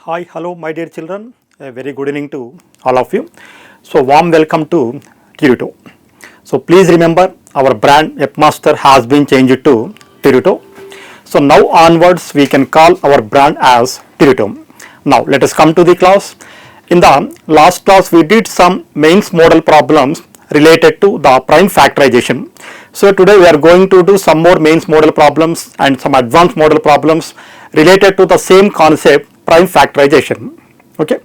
Hi, hello, my dear children. A very good evening to all of you. So, warm welcome to Tiruto. So, please remember our brand Webmaster has been changed to Tiruto. So, now onwards we can call our brand as Tiruto. Now, let us come to the class. In the last class, we did some mains model problems related to the prime factorization. So, today we are going to do some more mains model problems and some advanced model problems related to the same concept, prime factorization. Okay.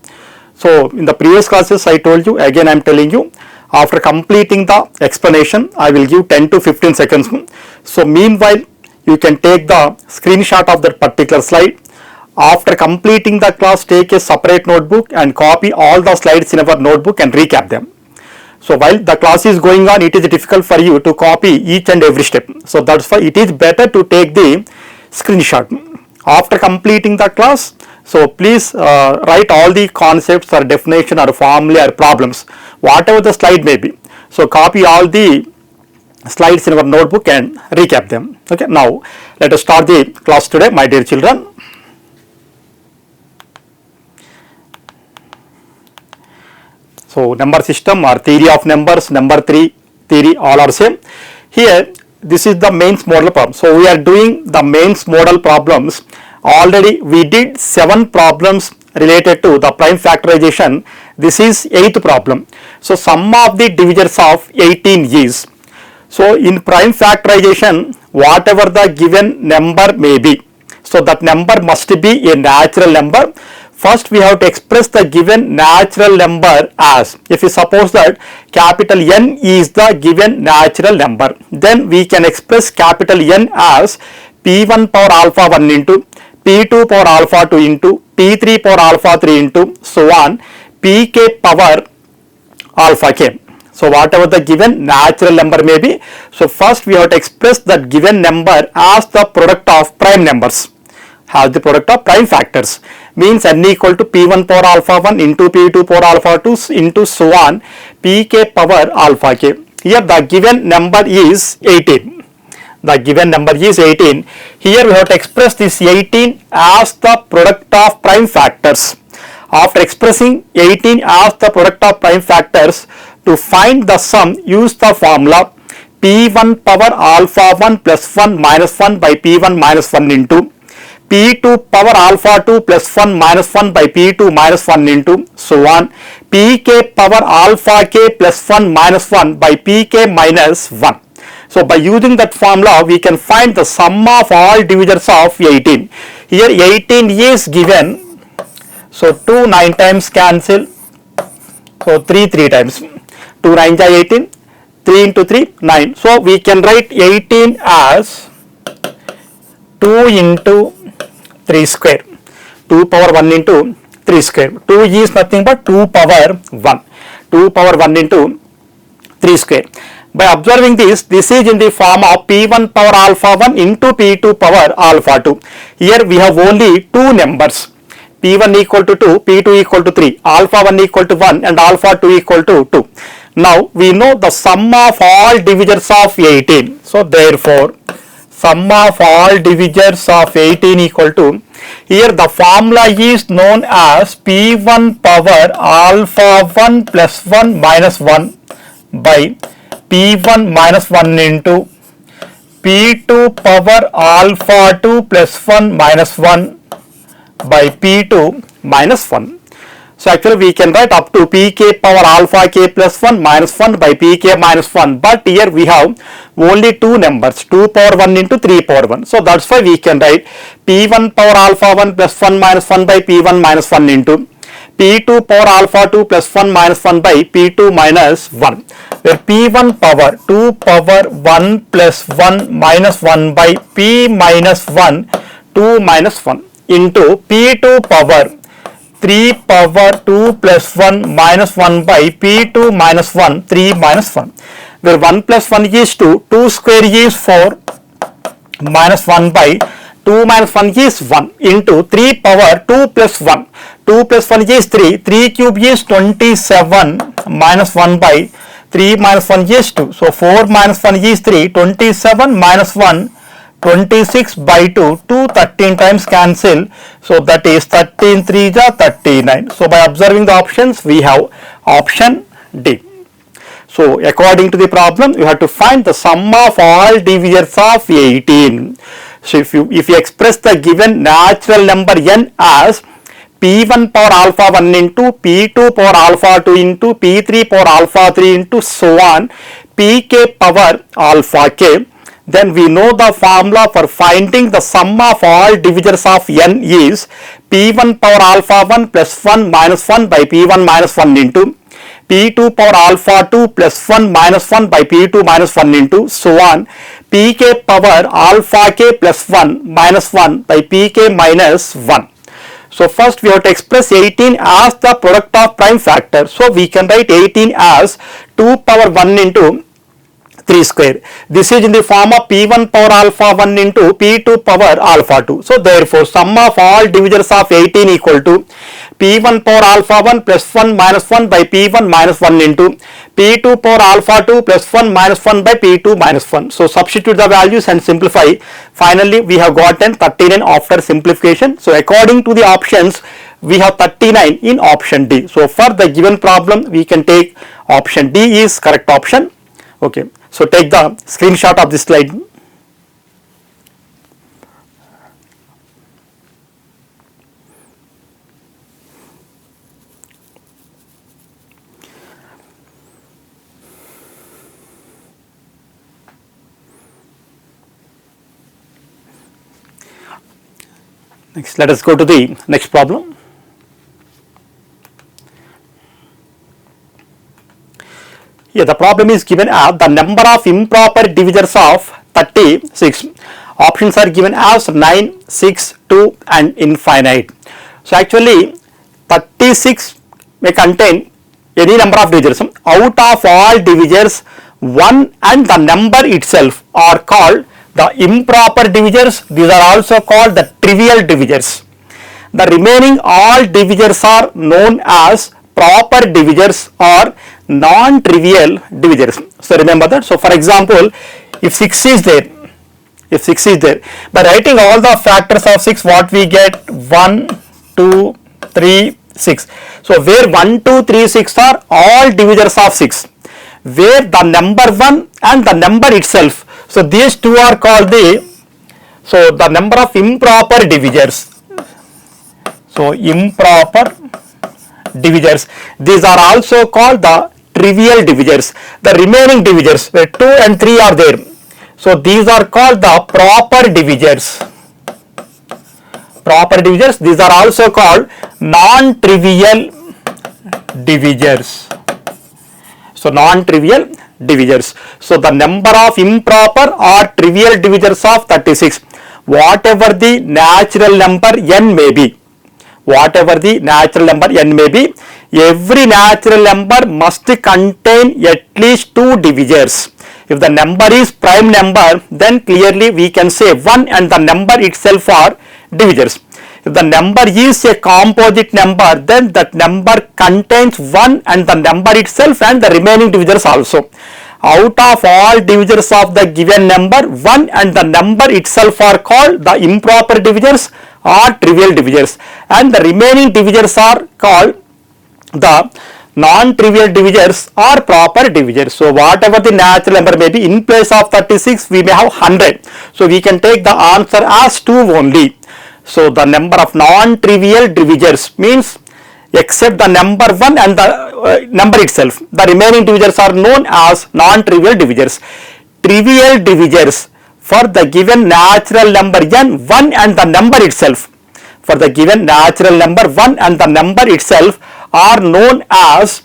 So, in the previous classes I told you, again I am telling you, after completing the explanation I will give 10 to 15 seconds. So, meanwhile you can take the screenshot of that particular slide. After completing the class, take a separate notebook and copy all the slides in our notebook and recap them. So, while the class is going on, it is difficult for you to copy each and every step. So, that's why it is better to take the screenshot. After completing the class, so please write all the concepts or definition or formula or problems, whatever the slide may be. So, copy all the slides in our notebook and recap them. Okay. Now, let us start the class today, my dear children. So, number system or theory of numbers, number 3 theory, all are same. Here, this is the mains model problem. So, we are doing the mains model problems. Already we did 7 problems related to the prime factorization. This is 8th problem. So, sum of the divisors of 18 is. So, in prime factorization, whatever the given number may be, so that number must be a natural number. First, we have to express the given natural number as, if we suppose that capital N is the given natural number, then we can express capital N as P1 power alpha 1 into P2 power alpha 2 into P3 power alpha 3 into so on Pk power alpha k. So, whatever the given natural number may be, so first we have to express that given number as the product of prime numbers, has the product of prime factors, means n equal to P1 power alpha 1 into P2 power alpha 2 into so on Pk power alpha k. Here the given number is 18. The given number is 18. Here we have to express this 18 as the product of prime factors. After expressing 18 as the product of prime factors, to find the sum, use the formula P1 power alpha 1 plus 1 minus 1 by P1 minus 1 into P2 power alpha 2 plus 1 minus 1 by P2 minus 1 into so on Pk power alpha k plus 1 minus 1 by Pk minus 1. So, by using that formula we can find the sum of all divisors of 18. Here 18 is given. So, 2 9 times cancel. So, 3 times. 2 9 are 18. 3 into 3 9. So, we can write 18 as 2 into 3 square. 2 power 1 into 3 square. 2 is nothing but 2 power 1. 2 power 1 into 3 square. By observing this, this is in the form of P1 power alpha 1 into P2 power alpha 2. Here we have only 2 numbers. P1 equal to 2, P2 equal to 3, alpha 1 equal to 1 and alpha 2 equal to 2. Now, we know the sum of all divisors of 18. So, therefore, sum of all divisors of 18 equal to, here the formula is known as P1 power alpha 1 plus 1 minus 1 by P1 minus 1 into P2 power alpha 2 plus 1 minus 1 by P2 minus 1. So, actually we can write up to Pk power alpha k plus 1 minus 1 by Pk minus 1, but here we have only 2 numbers, 2 power 1 into 3 power 1. So, that is why we can write P1 power alpha 1 plus 1 minus 1 by P1 minus 1 into P2 power alpha 2 plus 1 minus 1 by P2 minus 1, where P1 power 2 power 1 plus 1 minus 1 by P minus 1 2 minus 1 into P2 power 3 power 2 plus 1 minus 1 by P2 minus 1 3 minus 1, where 1 plus 1 is 2, 2 square is 4 minus 1 by 2 minus 1 is 1 into 3 power 2 plus 1, 2 plus 1 is 3, 3 cube is 27 minus 1 by 3 minus 1 is 2. So, 4 minus 1 is 3, 27 minus 1 26 by 2, 13 times cancel, so that is 13 3 is 39. So by observing the options, we have option D. So according to the problem, you have to find the sum of all divisors of 18. So if you express the given natural number n as p1 power alpha 1 into p2 power alpha 2 into p3 power alpha 3 into so on pk power alpha k, then we know the formula for finding the sum of all divisors of n is p1 power alpha 1 plus 1 minus 1 by p1 minus 1 into p2 power alpha 2 plus 1 minus 1 by p2 minus 1 into so on pk power alpha k plus 1 minus 1 by pk minus 1. So first we have to express 18 as the product of prime factor. So we can write 18 as 2 power 1 into 3 square. This is in the form of p1 power alpha 1 into p2 power alpha 2. So therefore sum of all divisors of 18 equal to p1 power alpha 1 plus 1 minus 1 by p1 minus 1 into p2 power alpha 2 plus 1 minus 1 by p2 minus 1. So substitute the values and simplify. Finally we have gotten 39 after simplification. So according to the options, we have 39 in option D. So for the given problem, we can take option D is correct option. Okay. So take the screenshot of this slide. Next, let us go to the next problem. Here the problem is given as the number of improper divisors of 36. Options are given as 9, 6, 2 and infinite. So actually 36 may contain any number of divisors. Out of all divisors, 1 and the number itself are called the improper divisors. These are also called the trivial divisors. The remaining all divisors are known as proper divisors or non-trivial divisors. So remember that. So for example, if 6 is there, by writing all the factors of 6, what we get? 1, 2, 3, 6. So where 1, 2, 3, 6 are all divisors of 6, where the number 1 and the number itself, so these two are called the number of improper divisors. So improper divisors, these are also called the trivial divisors. The remaining divisors where 2 and 3 are there, so these are called the proper divisors. These are also called non-trivial divisors. So non-trivial divisors. So the number of improper or trivial divisors of 36, whatever the natural number n may be, every natural number must contain at least 2 divisors. If the number is prime number, then clearly we can say 1 and the number itself are divisors. If the number is a composite number, then that number contains 1 and the number itself and the remaining divisors also. Out of all divisors of the given number, 1 and the number itself are called the improper divisors or trivial divisors, and the remaining divisors are called the non-trivial divisors or proper divisors. So whatever the natural number may be, in place of 36 we may have 100. So we can take the answer as 2 only. So the number of non-trivial divisors means except the number 1 and the number itself, the remaining divisors are known as non-trivial divisors. Trivial divisors for the given natural number n, 1 and the number itself, for the given natural number 1 and the number itself are known as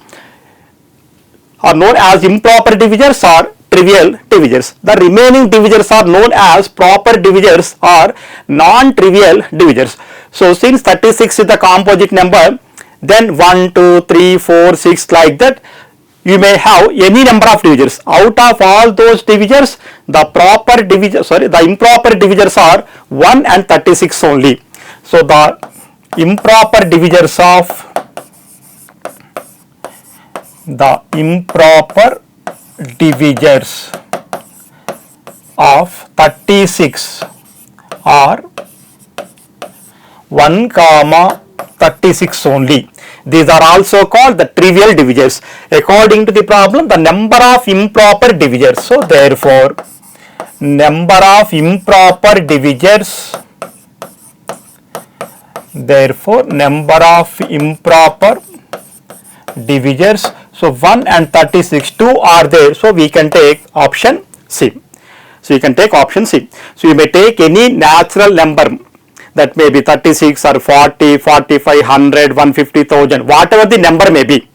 improper divisors or trivial divisors. The remaining divisors are known as proper divisors or non-trivial divisors. So since 36 is the composite number, then 1, 2, 3, 4, 6 like that, you may have any number of divisors. Out of all those divisors, the improper divisors are 1 and 36 only. So the improper divisors of of 36 are 1 comma 36 only. These are also called the trivial divisors. According to the problem, the number of improper divisors. So therefore, number of improper divisors, so 1 and 36, 2 are there. So we can take option C. So you may take any natural number, that may be 36 or 40, 45, 100, 150,000, whatever the number may be.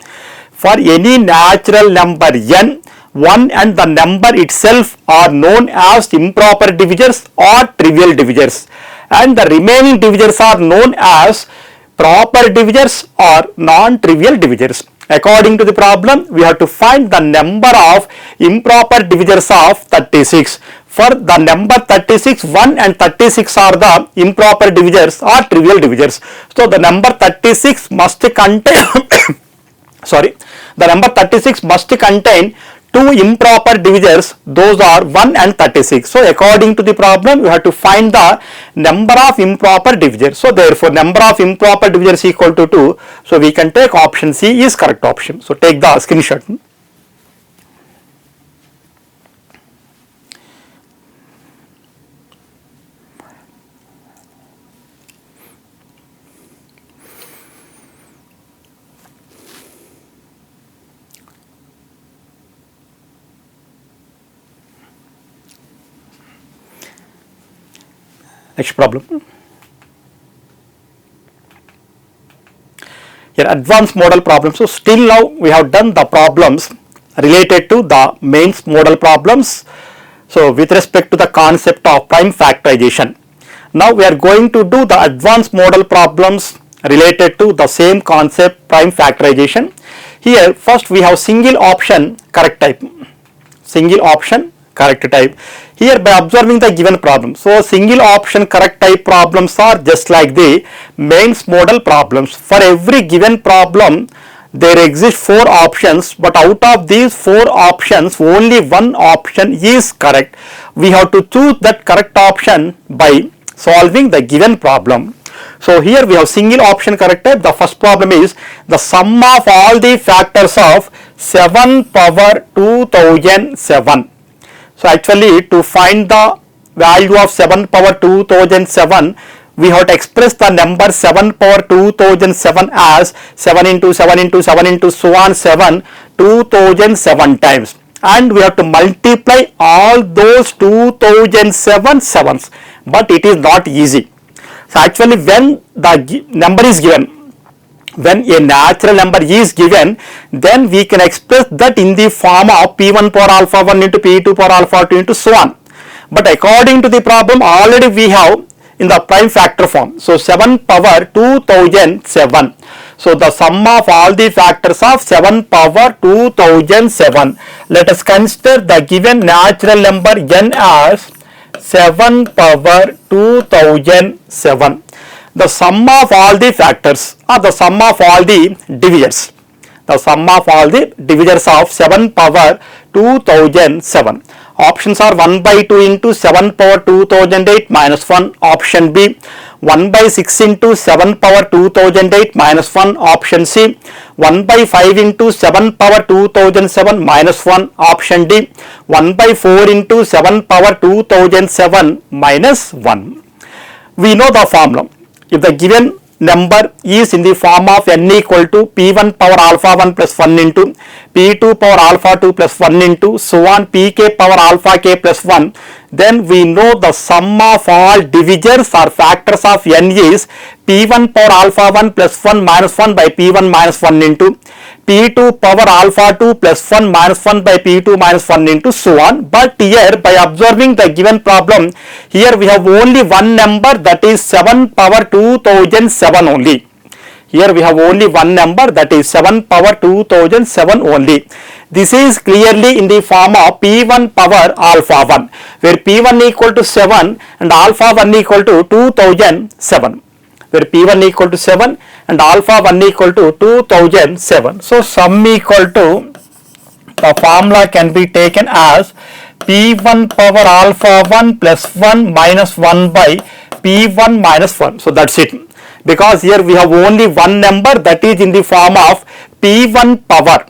For any natural number n, 1 and the number itself are known as improper divisors or trivial divisors, and the remaining divisors are known as proper divisors or non-trivial divisors. According to the problem, we have to find the number of improper divisors of 36. For the number 36, 1 and 36 are the improper divisors or trivial divisors. So the number 36 must contain the number 36 must contain two improper divisors, those are 1 and 36. So according to the problem, we have to find the number of improper divisors. So therefore, number of improper divisors equal to 2. So we can take option C is correct option. So take the screenshot. Next problem. Here advanced model problem. So still now we have done the problems related to the mains model problems. So with respect to the concept of prime factorization. Now we are going to do the advanced model problems related to the same concept, prime factorization. Here first we have single option correct type. Here by observing the given problem. So single option correct type problems are just like the mains model problems. For every given problem there exist 4 options, but out of these 4 options only one option is correct. We have to choose that correct option by solving the given problem. So here we have single option correct type. The first problem is the sum of all the factors of 7 power 2007. So actually to find the value of 7 power 2007, we have to express the number 7 power 2007 as 7 into 7 into 7 into so on 7 2007 times, and we have to multiply all those 2007 sevens, but it is not easy. So actually when the number is given, when a natural number is given, then we can express that in the form of P1 power alpha 1 into P2 power alpha 2 into so on. But according to the problem, already we have in the prime factor form. So 7 power 2007. So the sum of all the factors of 7 power 2007. Let us consider the given natural number n as 7 power 2007. The sum of all the factors or the sum of all the divisors. The sum of all the divisors of 7 power 2007. Options are 1 by 2 into 7 power 2008 minus 1, option B. 1 by 6 into 7 power 2008 minus 1, option C. 1 by 5 into 7 power 2007 minus 1, option D. 1 by 4 into 7 power 2007 minus 1. We know the formula. If the given number is in the form of n equal to P1 power alpha 1 plus 1 into P2 power alpha 2 plus 1 into so on Pk power alpha k plus 1, then we know the sum of all divisors or factors of n is P1 power alpha 1 plus 1 minus 1 by P1 minus 1 into P2 power alpha 2 plus 1 minus 1 by P2 minus 1 into so on. But here by observing the given problem, here we have only one number, that is 7 power 2007 only. Here we have only one number, that is 7 power 2007 only. This is clearly in the form of P1 power alpha 1, where P1 equal to 7 and alpha 1 equal to 2007. Where P1 equal to 7 and alpha 1 equal to 2007. So sum equal to, the formula can be taken as P1 power alpha 1 plus 1 minus 1 by P1 minus 1. So that's it. Because here we have only one number, that is in the form of P1 power,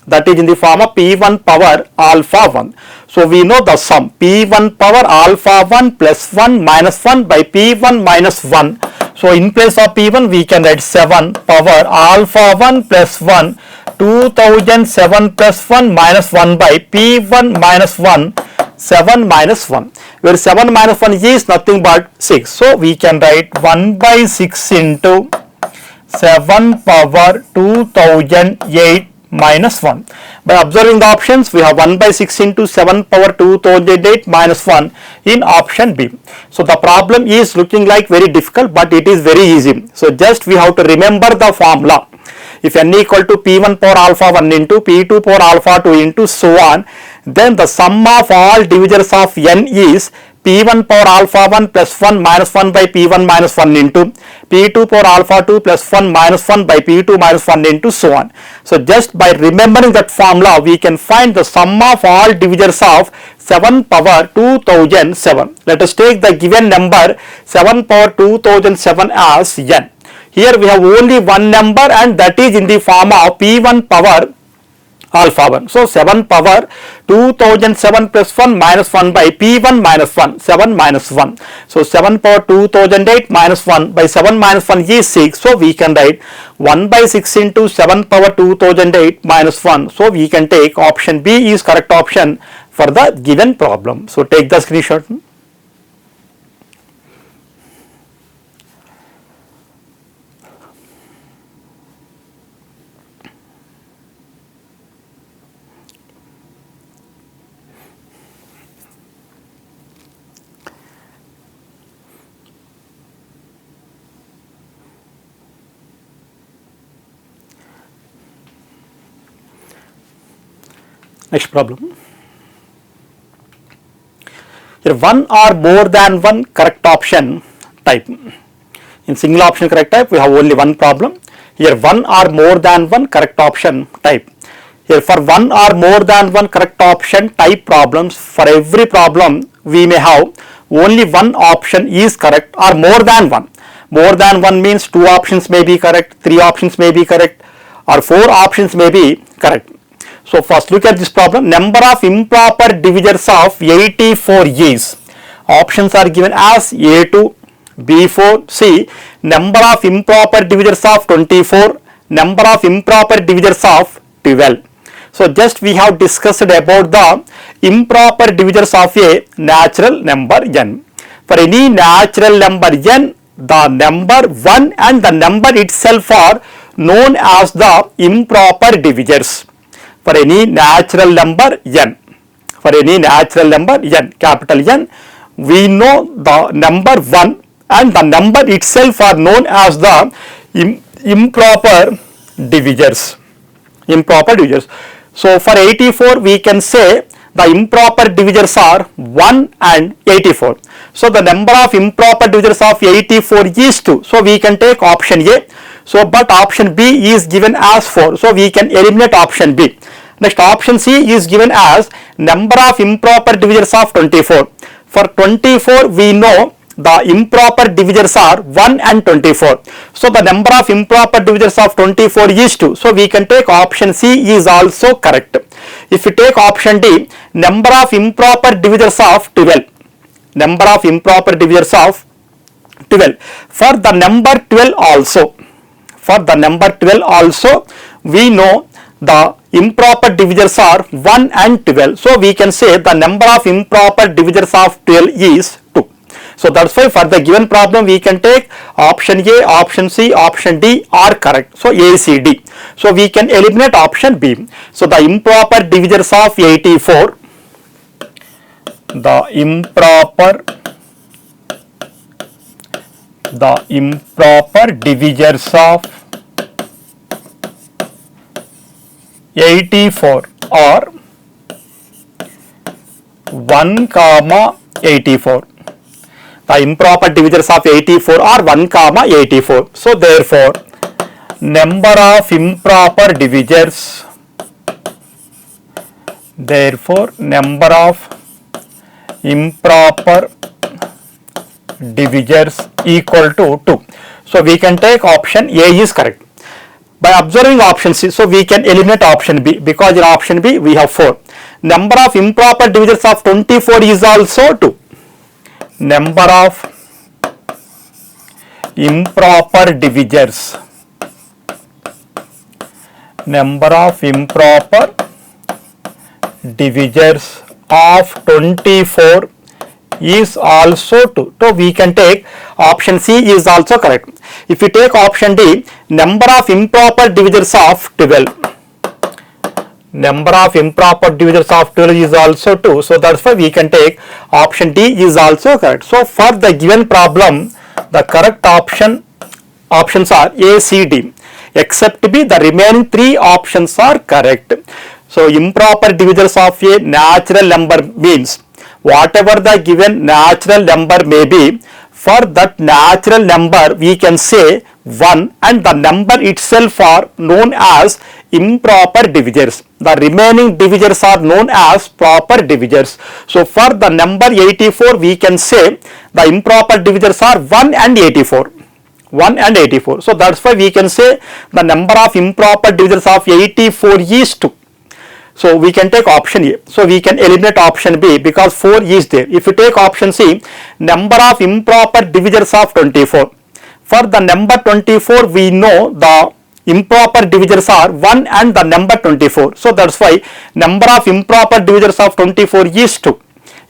that is in the form of P1 power alpha 1. So we know the sum P1 power alpha 1 plus 1 minus 1 by P1 minus 1. So in place of P1 we can write 7 power alpha 1 plus 1 2007 plus 1 minus 1 by P1 minus 1 7 minus 1, where 7 minus 1 is nothing but 6. So we can write 1 by 6 into 7 power 2008 minus 1. By observing the options, we have 1 by 6 into 7 power 2008 minus 1 in option B. So the problem is looking like very difficult, but it is very easy. So just we have to remember the formula. If n equal to P1 power alpha 1 into P2 power alpha 2 into so on, then the sum of all divisors of n is P1 power alpha 1 plus 1 minus 1 by P1 minus 1 into P2 power alpha 2 plus 1 minus 1 by P2 minus 1 into so on. So just by remembering that formula, we can find the sum of all divisors of 7 power 2007. Let us take the given number 7 power 2007 as n. Here we have only one number, and that is in the form of P1 power alpha 1. So 7 power 2007 plus 1 minus 1 by P1 minus 1, 7 minus 1. So 7 power 2008 minus 1 by 7 minus 1 is 6. So we can write 1 by 6 into 7 power 2008 minus 1. So we can take option B is correct option for the given problem. So take the screenshot. Next problem. Here one or more than one correct option type. In single option correct type, we have only one problem. Here one or more than one correct option type. Here for one or more than one correct option type problems, for every problem we may have only one option is correct or more than one. More than one means 2 options may be correct, 3 options may be correct, or 4 options may be correct. So first look at this problem. Number of improper divisors of 84 is. Options are given as A2, B4, C. Number of improper divisors of 24. Number of improper divisors of 12. So just we have discussed about the improper divisors of a natural number n. For any natural number n, the number 1 and the number itself are known as the improper divisors. For any natural number n, for any natural number n, capital N, we know the number 1 and the number itself are known as the improper divisors. Improper divisors. So for 84 we can say the improper divisors are 1 and 84. So the number of improper divisors of 84 is 2. So we can take option A. So but option B is given as 4. So we can eliminate option B. Next option C is given as number of improper divisors of 24. For 24 we know the improper divisors are 1 and 24. So the number of improper divisors of 24 is 2. So we can take option C is also correct. If we take option D, number of improper divisors of 12. Number of improper divisors of 12. For the number 12 also. For the number 12 also we know the improper divisors are 1 and 12. So we can say the number of improper divisors of 12 is 2. So that's why for the given problem we can take option A, option C, option D are correct. So A, C, D. So we can eliminate option B. So the improper divisors of 84, the improper divisors of 84 are 1 comma 84. The improper divisors of 84 are 1 comma 84. So therefore number of improper divisors, therefore number of improper divisors equal to 2. So we can take option A is correct. By observing option C, so we can eliminate option B, because in option B we have 4. Number of improper divisors of 24 is also 2. Number of improper divisors, number of improper divisors of 24 is also 2. So we can take option C is also correct. If we take option D, number of improper divisors of 12, number of improper divisors of 12 is also 2. So that's why we can take option D is also correct. So for the given problem, the correct options are A, C, D, except B, the remaining 3 options are correct. So improper divisors of a natural number means whatever the given natural number may be, for that natural number we can say 1 and the number itself are known as improper divisors. The remaining divisors are known as proper divisors. So for the number 84 we can say the improper divisors are 1 and 84. 1 and 84. So that's why we can say the number of improper divisors of 84 is 2. So we can take option A. So we can eliminate option B because 4 is there. If you take option C, number of improper divisors of 24. For the number 24 we know the improper divisors are 1 and the number 24. So that's why number of improper divisors of 24 is 2.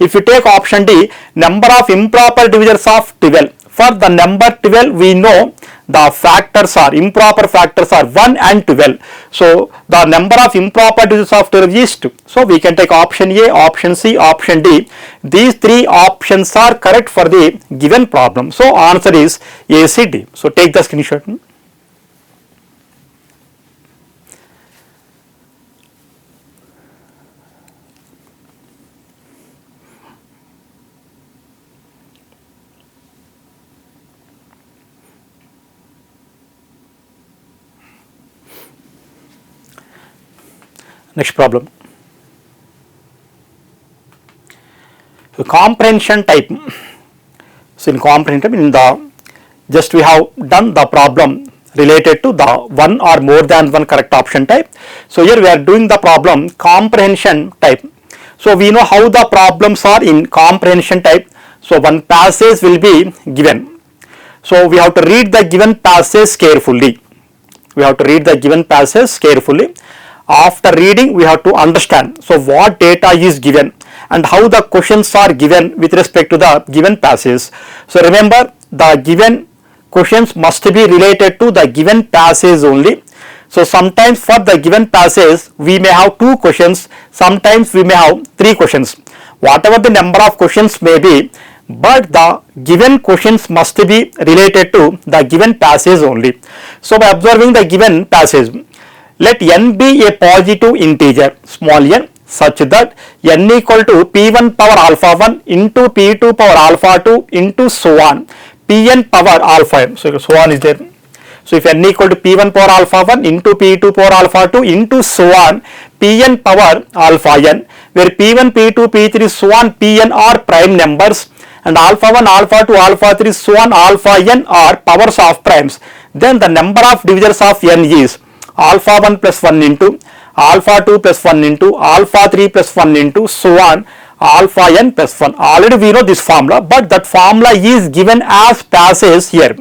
If you take option D, number of improper divisors of 12. For the number 12 we know the factors are, improper factors are 1 and 12. So the number of improper divisors of 12 is 2. So we can take option A, option C, option D. These 3 options are correct for the given problem. So answer is A, C, D. So take the screenshot. Next problem. So comprehension type. So in comprehension type, in the just we have done the problem related to the one or more than one correct option type. So here we are doing the problem comprehension type. So we know how the problems are in comprehension type. So one passage will be given. So we have to read the given passage carefully. We have to read the given passage carefully. After reading we have to understand so what data is given and how the questions are given with respect to the given passage. So remember, the given questions must be related to the given passage only. So sometimes for the given passage we may have 2 questions, sometimes we may have 3 questions, whatever the number of questions may be, but the given questions must be related to the given passage only. So by observing the given passage, let n be a positive integer small n such that n equal to p1 power alpha 1 into p2 power alpha 2 into so on pn power alpha n. So on is there. So if n equal to p1 power alpha 1 into p2 power alpha 2 into so on pn power alpha n, where p1, p2, p3 so on pn are prime numbers and alpha 1, alpha 2, alpha 3 so on alpha n are powers of primes, then the number of divisors of n is alpha 1 plus 1 into alpha 2 plus 1 into alpha 3 plus 1 into so on alpha n plus 1. Already we know this formula, but that formula is given as passage here.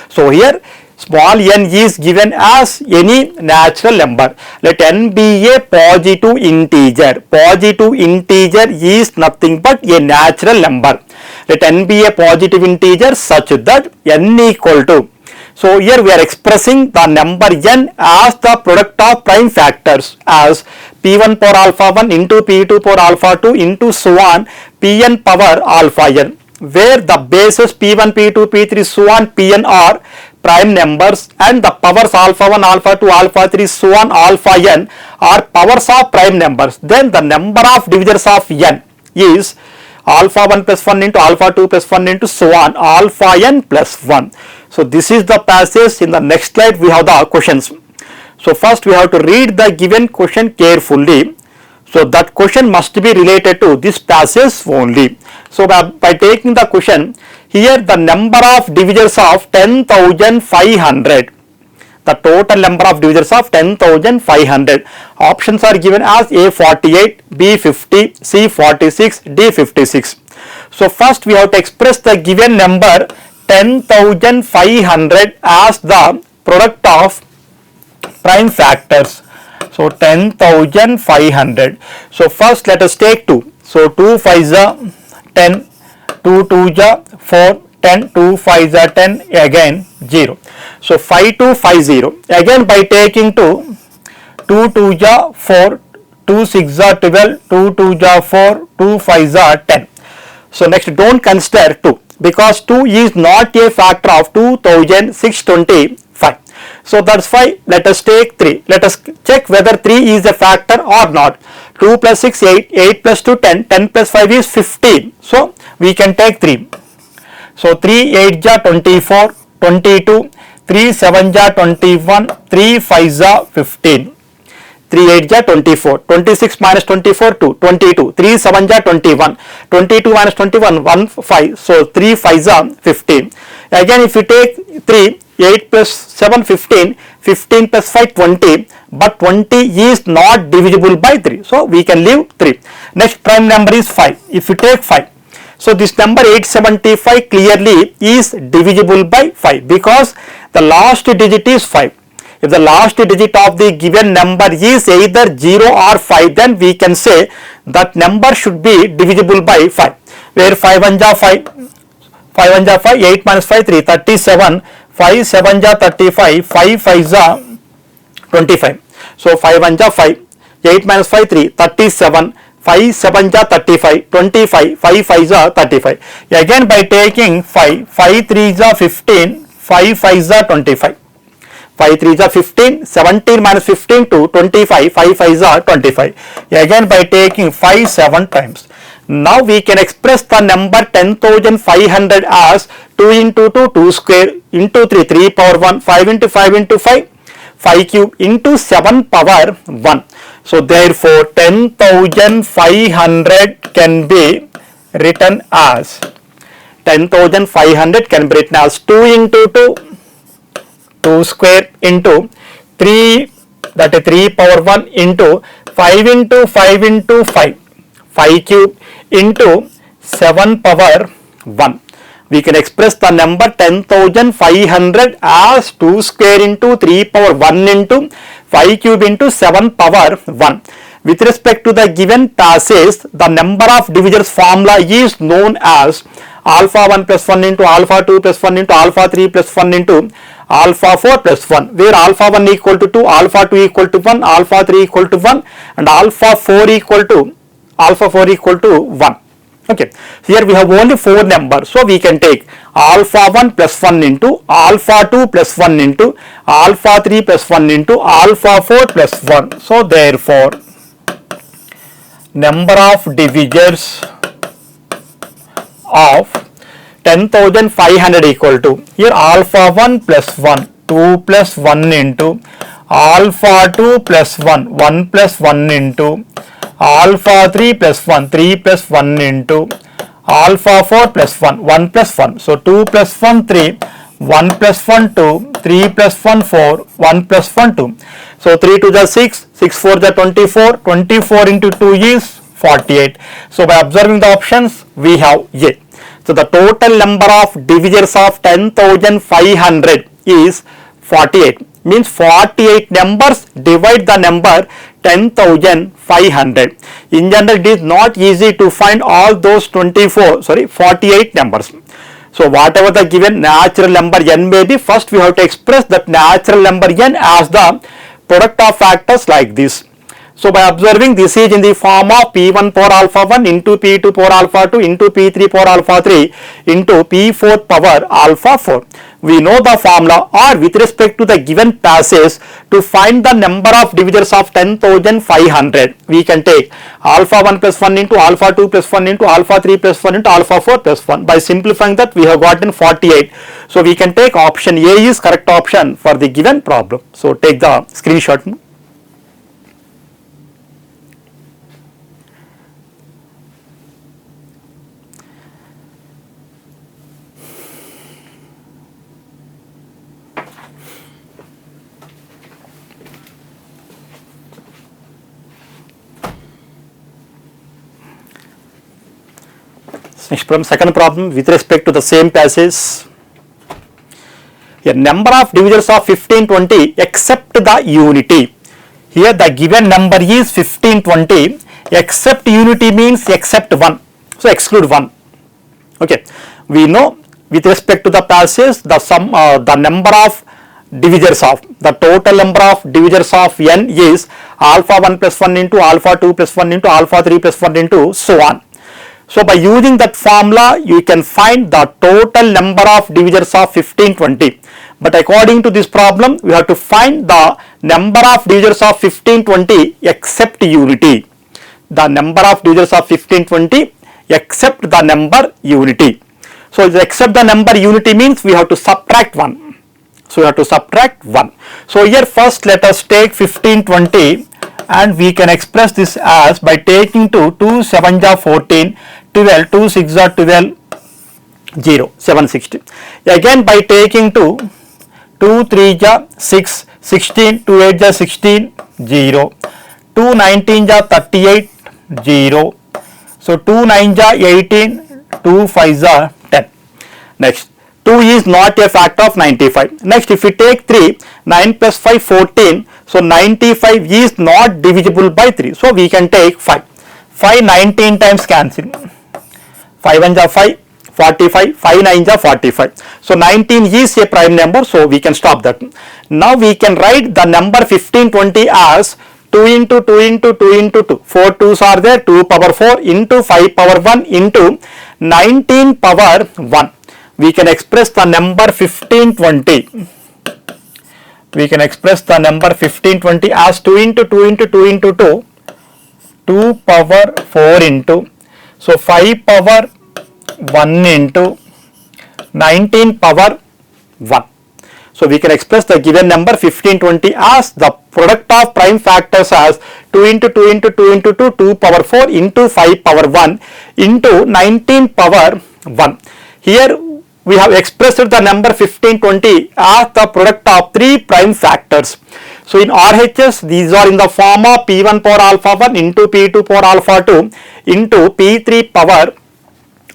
So here small n is given as any natural number. Let n be a positive integer. Positive integer is nothing but a natural number. Let n be a positive integer such that n equal to, so here we are expressing the number n as the product of prime factors as p1 power alpha 1 into p2 power alpha 2 into so on pn power alpha n, where the bases p1, p2, p3 so on pn are prime numbers and the powers alpha 1, alpha 2, alpha 3 so on alpha n are powers of prime numbers. Then the number of divisors of n is alpha 1 plus 1 into alpha 2 plus 1 into so on alpha n plus 1. So this is the passage. In the next slide we have the questions. So first we have to read the given question carefully. So that question must be related to this passage only. So by taking the question, here the number of divisors of 10,500, the total number of divisors of 10,500. Options are given as A 48, B 50, C 46, D 56. So first we have to express the given number 10,500 as the product of prime factors. So 10,500. So first let us take 2. So 2 5s are 10, 2 2s are 4, 10, 2 5s are 10, again 0. So 5 2 5 0. Again by taking 2, 2 2s are 4, 2 6s are 12, 2 2s are 4, 2 5s are 10. So next don't consider 2 because 2 is not a factor of 2,625. So that's why let us take 3. Let us check whether 3 is a factor or not. 2 plus 6 8, 8 plus 2 10, 10 plus 5 is 15. So we can take 3. So 3 8 ja 24, 22, 3 7 ja 21, 3 5 ja 15. 3 8 ja 24, 26 minus 24 2, 22, 3 7 ja 21, 22 minus 21 1 5, so 3 5 ja 15. Again if you take 3, 8 plus 7 15, 15 plus 5 20, but 20 is not divisible by 3, so we can leave 3. Next prime number is 5. If you take 5, so this number 875 clearly is divisible by 5 because the last digit is 5. If the last digit of the given number is either 0 or 5, then we can say that number should be divisible by 5. Where 5 1 ja 5, 5 1 ja 5, 8 minus 5 3, 37, 5 7 ja 35, 5 5 ja 25. So 5 1 ja 5, 8 minus 5 3, 37, 5 7 ja 35, 25, 5 5 ja 35. Again by taking 5, 5 3 ja 15, 5 5 ja 25. 5 3 ja 15, 17 minus 15 to 25, 5 5 ja 25. Again by taking 5 7 times. Now we can express the number 10,500 as 2 into 2, 2 square, into 3, 3 power 1, 5 into 5 into 5, 5 cube, into 7 power 1. So therefore 10,500 can be written as 10,500 can be written as 2 into 2, 2 square, into 3, that is 3 power 1, into 5 into 5 into 5, 5 cube, into 7 power 1. We can express the number 10,500 as 2 square into 3 power 1 into 5 cube into 7 power 1. With respect to the given passage, the number of divisors formula is known as alpha 1 plus 1 into alpha 2 plus 1 into alpha 3 plus 1 into alpha 4 plus 1, where alpha 1 equal to 2, alpha 2 equal to 1, alpha 3 equal to 1, and alpha 4 equal to 1. Okay, here we have only 4 numbers, so we can take alpha 1 plus 1 into alpha 2 plus 1 into alpha 3 plus 1 into alpha 4 plus 1. So therefore number of divisors of 10,500 equal to, here alpha 1 plus 1, 2 plus 1 into alpha 2 plus 1, 1 plus 1 into alpha 3 plus 1, 3 plus 1 into alpha 4 plus 1, 1 plus 1. So 2 plus 1 3, 1 plus 1 2, 3 plus 1 4, 1 plus 1 2. So 3 2 is 6, 6 4 is 24, 24 into 2 is 48. So by observing the options, we have A. So the total number of divisors of 10,500 is 48. Means 48 numbers divide the number 10,500. In general, it is not easy to find all those 48 numbers. So whatever the given natural number n may be, first we have to express that natural number n as the product of factors like this. So by observing, this is in the form of P1 power alpha 1 into P2 power alpha 2 into P3 power alpha 3 into P4 power alpha 4. We know the formula, or with respect to the given passage, to find the number of divisors of 10,500, we can take alpha 1 plus 1 into alpha 2 plus 1 into alpha 3 plus 1 into alpha 4 plus 1. By simplifying that, we have gotten 48. So we can take option A is correct option for the given problem. So take the screenshot. Next problem, second problem with respect to the same passage. A number of divisors of 1520 except the unity. Here the given number is 1520, except unity means except 1. So exclude 1. Okay. We know with respect to the passage the the number of divisors of the total number of divisors of n is alpha 1 plus 1 into alpha 2 plus 1 into alpha 3 plus 1 into so on. So by using that formula you can find the total number of divisors of 1520. But according to this problem we have to find the number of divisors of 1520 except unity. The number of divisors of 1520 except the number unity. So except the number unity means we have to subtract 1. So we have to subtract 1. So here first let us take 1520 and we can express this as by taking 2 7 are 14, 12, 2 6 are 12, 0, 760. Again by taking 2 3 are 6, 16, 2 8 are 16, 0, 2 19 are 38, 0. So 2 9 are 18, 2 5 are 10. Next, 2 is not a factor of 95. Next, if we take 3, 9 plus 5, 14. So 95 is not divisible by 3. So we can take 5. 5 19 times cancel. 5 1s are 5, 45, 5 9s are 45. So 19 is a prime number, so we can stop that. Now we can write the number 1520 as 2 into 2 into 2 into 2. 4 2s are there, 2 power 4 into 5 power 1 into 19 power 1. We can express the number 1520. We can express the number 1520 as 2 into 2 into 2 into 2, 2 power 4 into, so 5 power 1 into 19 power 1. So we can express the given number 1520 as the product of prime factors as 2 into 2 into 2 into 2, 2 power 4 into 5 power 1 into 19 power 1. Here we have expressed the number 1520 as the product of 3 prime factors. So in RHS these are in the form of P1 power alpha 1 into P2 power alpha 2 into P3 power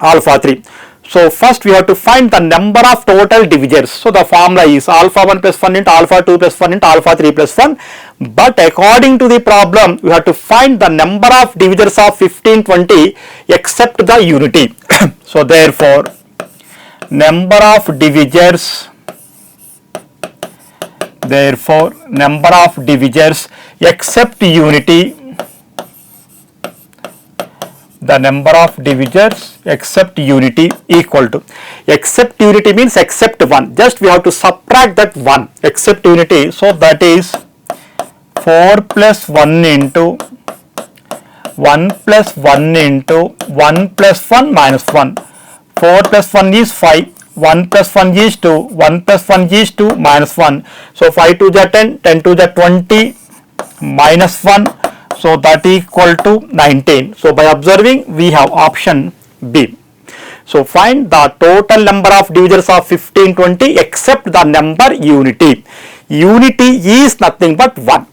alpha 3. So first we have to find the number of total divisors. So the formula is alpha 1 plus 1 into alpha 2 plus 1 into alpha 3 plus 1. But according to the problem we have to find the number of divisors of 1520 except the unity. So therefore number of divisors except unity, the number of divisors except unity equal to, except unity means except 1, just we have to subtract that 1 except unity. So that is 4 plus 1 into 1 plus 1 into 1 plus 1 minus 1. 4 plus 1 is 5, 1 plus 1 is 2, 1 plus 1 is 2 minus 1. So 5 to the 10, 10 to the 20 minus 1. So that equal to 19. So by observing we have option B. So find the total number of divisors of 1520 except the number unity. Unity is nothing but 1.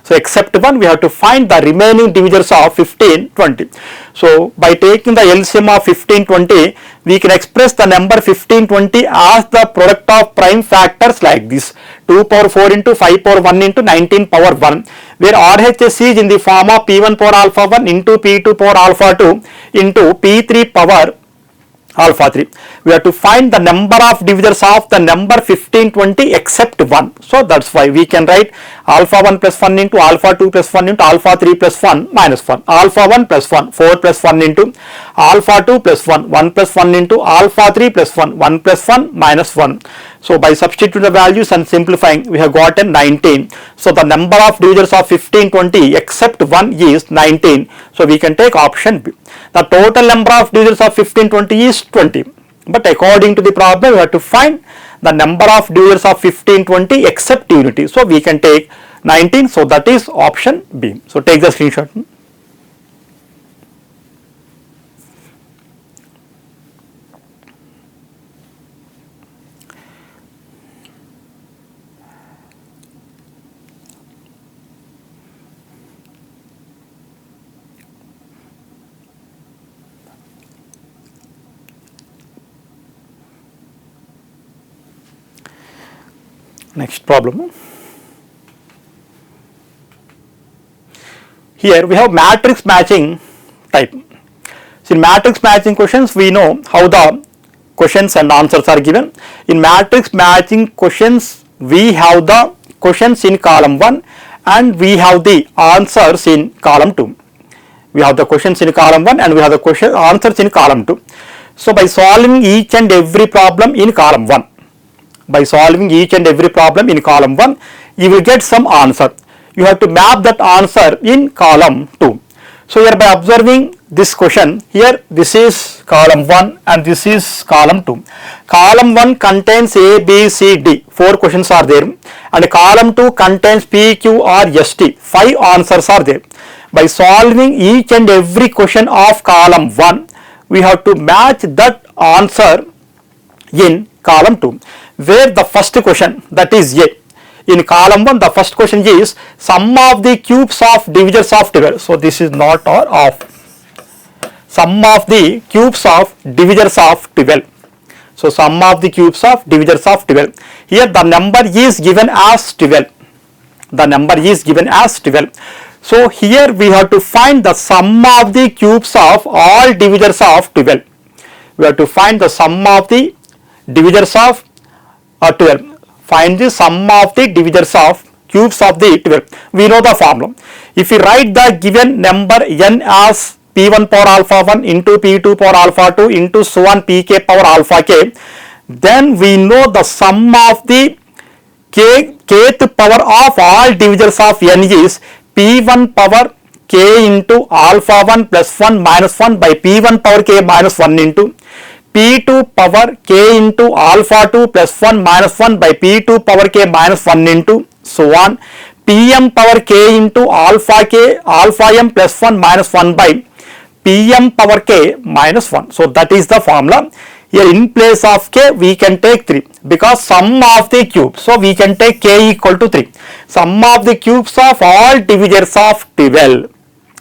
So except 1 we have to find the remaining divisors of 1520. So by taking the LCM of 1520 we can express the number 1520 as the product of prime factors like this, 2 power 4 into 5 power 1 into 19 power 1, where RHS is in the form of P1 power alpha 1 into P2 power alpha 2 into P3 power alpha 3. We have to find the number of divisors of the number 1520 except 1. So that's why we can write alpha 1 plus 1 into alpha 2 plus 1 into alpha 3 plus 1 minus 1. Alpha 1 plus 1, 4 plus 1 into alpha 2 plus 1, 1 plus 1 into alpha 3 plus 1, 1 plus 1 minus 1. So by substituting the values and simplifying we have gotten 19. So the number of divisors of 1520 except 1 is 19. So we can take option B. The total number of divisors of 1520 is 20. But according to the problem we have to find the number of divisors of 1520 except unity. So we can take 19. So that is option B. So take the screenshot. Next problem. Here we have matrix matching type. So in matrix matching questions, we know how the questions and answers are given. In matrix matching questions, we have the questions in column 1 and we have the answers in column 2. We have the questions in column 1 and we have the answers in column 2. So by solving each and every problem in column 1, by solving each and every problem in column 1, you will get some answer. You have to map that answer in column 2. So here by observing this question, here this is column 1 and this is column 2. Column 1 contains A, B, C, D. 4 questions are there. And column 2 contains P, Q, R, S, T. 5 answers are there. By solving each and every question of column 1, we have to match that answer in column 2. Where the first question, that is A. In column 1, the first question is sum of the cubes of divisors of 12. So this is not or of. Sum of the cubes of divisors of 12. So sum of the cubes of divisors of 12. Here the number is given as 12. The number is given as 12. So here we have to find the sum of the cubes of all divisors of 12. We have to find the sum of the divisors of 12. Find the sum of the divisors of cubes of the 12. We know the formula. If we write the given number n as p1 power alpha 1 into p2 power alpha 2 into so on pk power alpha k, then we know the sum of the kth power of all divisors of n is p1 power k into alpha 1 plus 1 minus 1 by p1 power k minus 1 into p2 power k into alpha 2 plus 1 minus 1 by p2 power k minus 1 into so on pm power k into alpha m plus 1 minus 1 by pm power k minus 1. So that is the formula. Here in place of k we can take 3 because sum of the cube. So we can take k equal to 3. Sum of the cubes of all divisors of 12.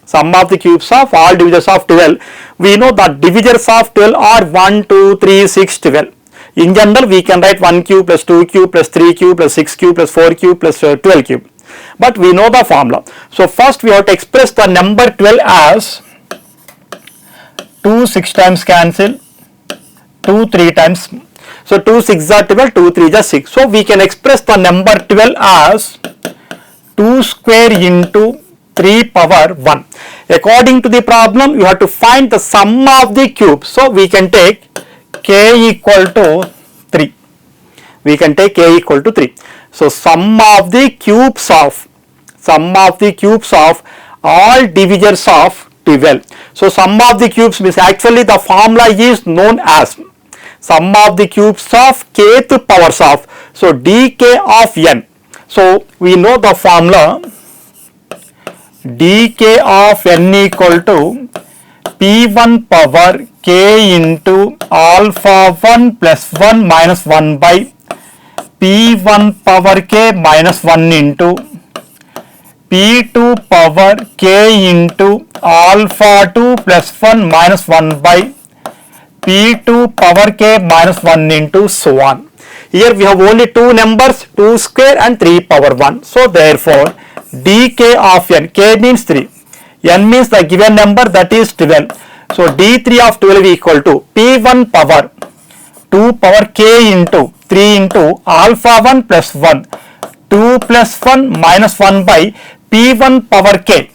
Sum of the cubes of all divisors of 12. We know that divisors of 12 are 1, 2, 3, 6, 12. In general we can write 1 cube plus 2 cube plus 3 cube plus 6 cube plus 4 cube plus 12 cube. But we know the formula. So first we have to express the number 12 as 2 6 times cancel, 2 3 times. So 2 6 are 12, 2 3 are 6. So we can express the number 12 as 2 square into 3 power 1. According to the problem, you have to find the sum of the cube. So we can take k equal to 3. We can take k equal to 3. So sum of the cubes of all divisors of 12. So sum of the cubes means actually the formula is known as sum of the cubes of kth powers of. So dk of n. So we know the formula dk of n equal to p1 power k into alpha 1 plus 1 minus 1 by p1 power k minus 1 into p2 power k into alpha 2 plus 1 minus 1 by p2 power k minus 1 into so on. Here we have only two numbers, 2 square and 3 power 1. So therefore dk of n, k means 3, n means the given number, that is 12. So d3 of 12 equal to p1 power 2 power k into 3 into alpha 1 plus 1, 2 plus 1 minus 1 by p1 power k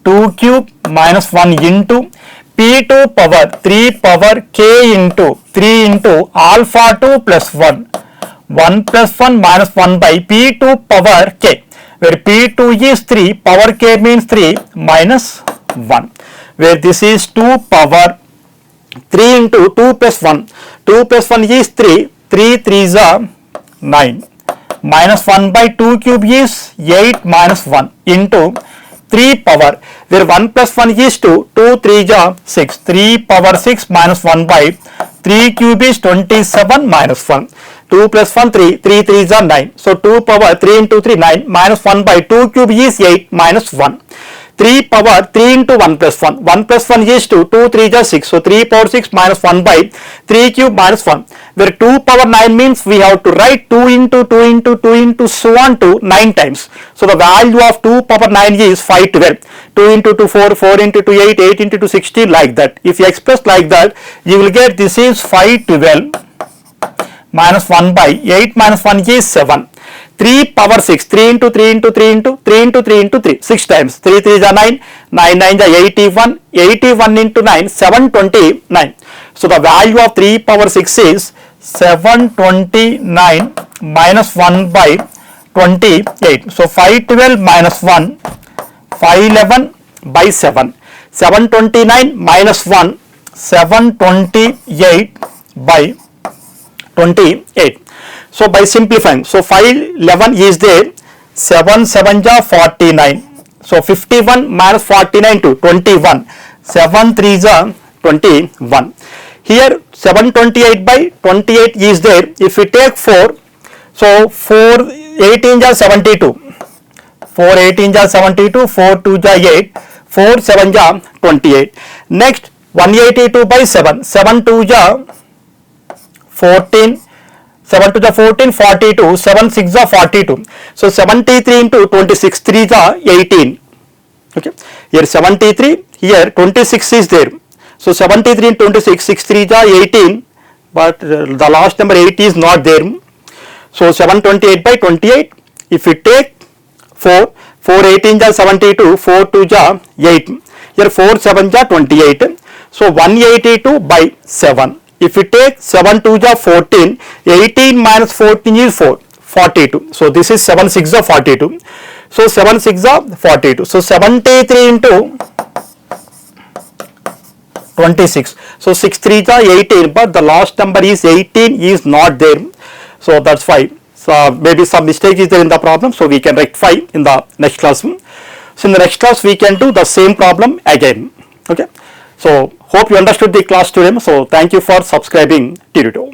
2 cube minus 1 into p2 power 3 power k into 3 into alpha 2 plus 1, 1 plus 1 minus 1 by p2 power k, where p2 is 3, power k means 3 minus 1, where this is 2 power 3 into 2 plus 1, 2 plus 1 is 3, 3 3s are 9, minus 1 by 2 cube is 8 minus 1 into 3 power, where 1 plus 1 is 2, 2 3s are 6, 3 power 6 minus 1 by 3 cube is 27 minus 1, 2 plus 1 3, 3 3s are 9, so 2 power 3 into 3 9 minus 1 by 2 cube is 8 minus 1. 3 power 3 into 1 plus 1. 1 plus 1 is 2. 2 3 is 6. So 3 power 6 minus 1 by 3 cube minus 1. Where 2 power 9 means we have to write 2 into 2 into 2 into so on to 9 times. So the value of 2 power 9 is 512. 2 into 2 4, 4 into 2 8, 8 into 2 16 like that. If you express like that, you will get this is 512 minus 1 by 8 minus 1 is 7. 3 power 6, 3 into 3 into 3 into 3 into 3 into 3, 6 times, 3 3 is 9, 9 9 is 81, 81 into 9, 729. So the value of 3 power 6 is 729 minus 1 by 28. So 512 minus 1, 511 by 7. 729 minus 1, 728 by 28. So by simplifying, so 511 is there, 7 7 ja 49. So 51 minus 49 to 21, 7 3 ja 21. Here 728 by 28 is there. If we take 4, so 4 18 ja 72. 4 18 ja 72, 4 2 ja 8, 4 7 ja 28. Next 182 by 7, 7 2 ja 14, 7 to the 14, 42, 7 6 are 42. So 73 into 26, 3 are 18. Okay. Here 73, here 26 is there. So 73 into 26, 6 3 are 18, but the last number 8 is not there. So 728 by 28. If we take 4, 4 18 are 72, 4 2 are 8. Here 4 7 are 28. So 182 by 7. If we take 7 2 is 14, 18 minus 14 is 4, 42. So this is 7 6 is 42. So 7 6 is 42. So 73 into 26. So 6 3 is 18, but the last number is 18 is not there. So that's why. So maybe some mistake is there in the problem. So we can rectify in the next class. So in the next class we can do the same problem again. Okay. So hope you understood the class today. So thank you for subscribing Tutor.